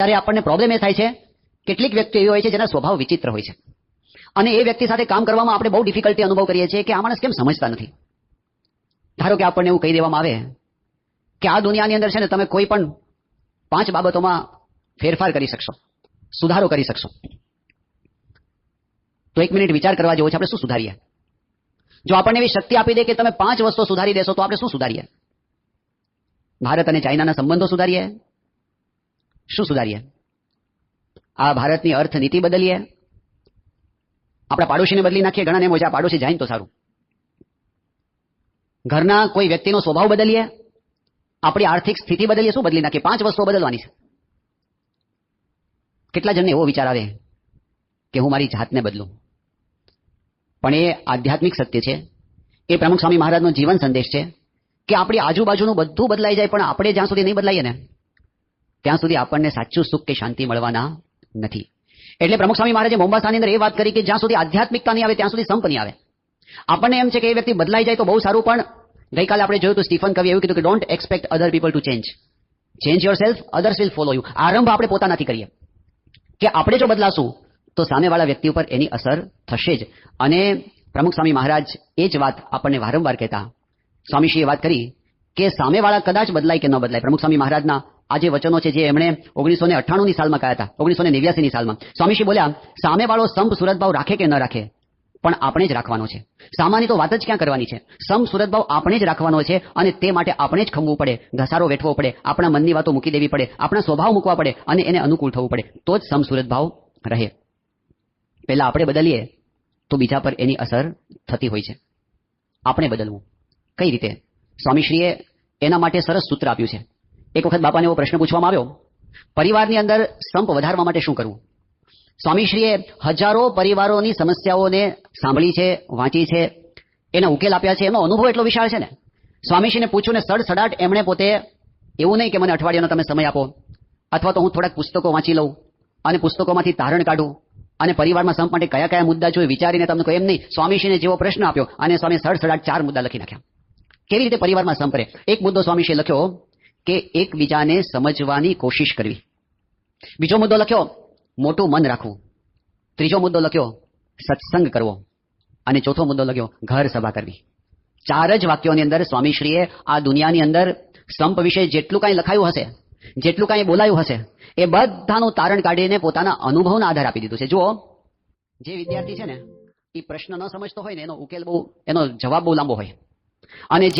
ત્યારે આપણને પ્રોબ્લેમ એ થાય છે, કેટલીક વ્યક્તિ એવી હોય છે જેના સ્વભાવ વિચિત્ર હોય છે અને એ વ્યક્તિ સાથે કામ કરવામાં આપણે બહુ ડિફિકલ્ટી અનુભવ કરીએ છીએ કે આ માણસ કેમ સમજતા નથી. ધારો કે આપણને એવું કહી દેવામાં આવે કે આ દુનિયાની અંદર છે ને તમે કોઈ પણ 5 બાબતોમાં ફેરફાર કરી શકશો, સુધારો કરી શકશો. તો 1 મિનિટ વિચાર કરવા જેવો છે, આપણે શું સુધારીએ? જો આપણને એવી શક્તિ આપી દે કે તમે 5 વસ્તુઓ સુધારી દેશો તો આપણે શું સુધારીએ? ભારત અને ચાઇનાના સંબંધો સુધારીએ? શું સુધારીએ? આ ભારતની અર્થનીતિ બદલીએ? આપણા પાડોશીને બદલી નાખીએ? ઘણાને એમ હોય છે આ પાડોશી જાય તો સારું. ઘરના કોઈ વ્યક્તિનો સ્વભાવ બદલીએ? આપણી આર્થિક સ્થિતિ બદલીએ? શું બદલી નાખીએ? 5 વસ્તુઓ બદલવાની છે. કેટલા જણને એવો વિચાર આવે કે હું મારી જાતને બદલું? પણ એ આધ્યાત્મિક સત્ય છે, એ પ્રમુખ સ્વામી મહારાજનો જીવન સંદેશ છે કે આપણી આજુબાજુનું બધું બદલાઈ જાય પણ આપણે જ્યાં સુધી નહીં બદલાઈએ ને ત્યાં સુધી આપણને સાચું સુખ કે શાંતિ મળવાના નથી. એટલે પ્રમુખ સ્વામી મહારાજે મોમ્બાસાની અંદર એ વાત કરી કે જ્યાં સુધી આધ્યાત્મિકતા નહીં આવે ત્યાં સુધી સંપ નહીં આવે. આપણને એમ છે કે એ વ્યક્તિ બદલાઈ જાય તો બહુ સારું, પણ ગઈકાલે આપણે જોયું તો સ્ટીફન કવિએ એવું કીધું કે don't expect other people to change, change yourself, others will follow you. આરંભ આપણે પોતાનાથી કરીએ કે આપણે જો બદલાશું તો સામેવાળા વ્યક્તિ ઉપર એની અસર થશે જ. અને પ્રમુખ સ્વામી મહારાજ એ જ વાત આપણને વારંવાર કહેતા. સ્વામીશ્રીએ વાત કરી કે સામેવાળા કદાચ બદલાય કે ન બદલાય. પ્રમુખ સ્વામી મહારાજના આ જે વચનો છે જે એમણે 1998ની સાલમાં કહ્યા હતા, 1989ની સાલમાં સ્વામીશ્રી બોલ્યા, સામેવાળો સંપ સુરતભાવ રાખે કે ન રાખે પણ આપણે જ રાખવાનો છે. સામાની તો વાત જ ક્યાં કરવાની છે? સંપ સુરતભાવ આપણે જ રાખવાનો છે અને તે માટે આપણે જ ખમવું પડે, ઘસારો વેઠવો પડે, આપણા મનની વાતો મૂકી દેવી પડે, આપણા સ્વભાવ મૂકવા પડે અને એને અનુકૂળ થવું પડે, તો જ સંપ સુરતભાવ રહે. પહેલા આપણે બદલીએ તો બીજા પર એની અસર થતી હોય છે. આપણે બદલવું કઈ રીતે? સ્વામીશ્રીએ એના માટે સરસ સૂત્ર આપ્યું છે. એક વખત બાપાને એવો પ્રશ્ન પૂછવામાં આવ્યો, પરિવારની અંદર સંપ વધારવા માટે શું કરવું? સ્વામીશ્રીએ હજારો પરિવારોની સમસ્યાઓને સાંભળી છે, વાંચી છે, એના ઉકેલ આપ્યા છે. એનો અનુભવ એટલો વિશાળ છે ને. સ્વામીશ્રીને પૂછ્યું ને સડસડાટ એમણે પોતે એવું નહીં કે મને અઠવાડિયાનો તમે સમય આપો અથવા તો હું થોડાક પુસ્તકો વાંચી લઉં અને પુસ્તકોમાંથી તારણ કાઢું અને પરિવારમાં સંપ માટે કયા કયા મુદ્દા જોઈએ વિચારીને તમને કોઈ એમ નહીં. સ્વામીશ્રીને જેવો પ્રશ્ન આપ્યો અને સ્વામી સડસડાટ 4 મુદ્દા લખી નાખ્યા. કેવી રીતે પરિવારમાં સંપ રહે? એક મુદ્દો સ્વામીશ્રીએ લખ્યો કે એકબીજાને સમજવાની કોશિશ કરવી. બીજો મુદ્દો લખ્યો મોટું મન રાખવું. ત્રીજો મુદ્દો લખ્યો સત્સંગ કરવો અને ચોથો મુદ્દો લખ્યો ઘર સભા કરવી. 4 જ વાક્યોની અંદર સ્વામીશ્રીએ આ દુનિયાની અંદર સંપ વિશે જેટલું કાંઈ લખાયું હશે, જેટલું કાંઈ બોલાયું હશે એ બધાનું તારણ કાઢીને પોતાના અનુભવના આધાર આપી દીધું છે. જુઓ, જે વિદ્યાર્થી છે ને એ પ્રશ્ન ન સમજતો હોય ને એનો ઉકેલ એનો જવાબ બહુ લાંબો હોય અને જે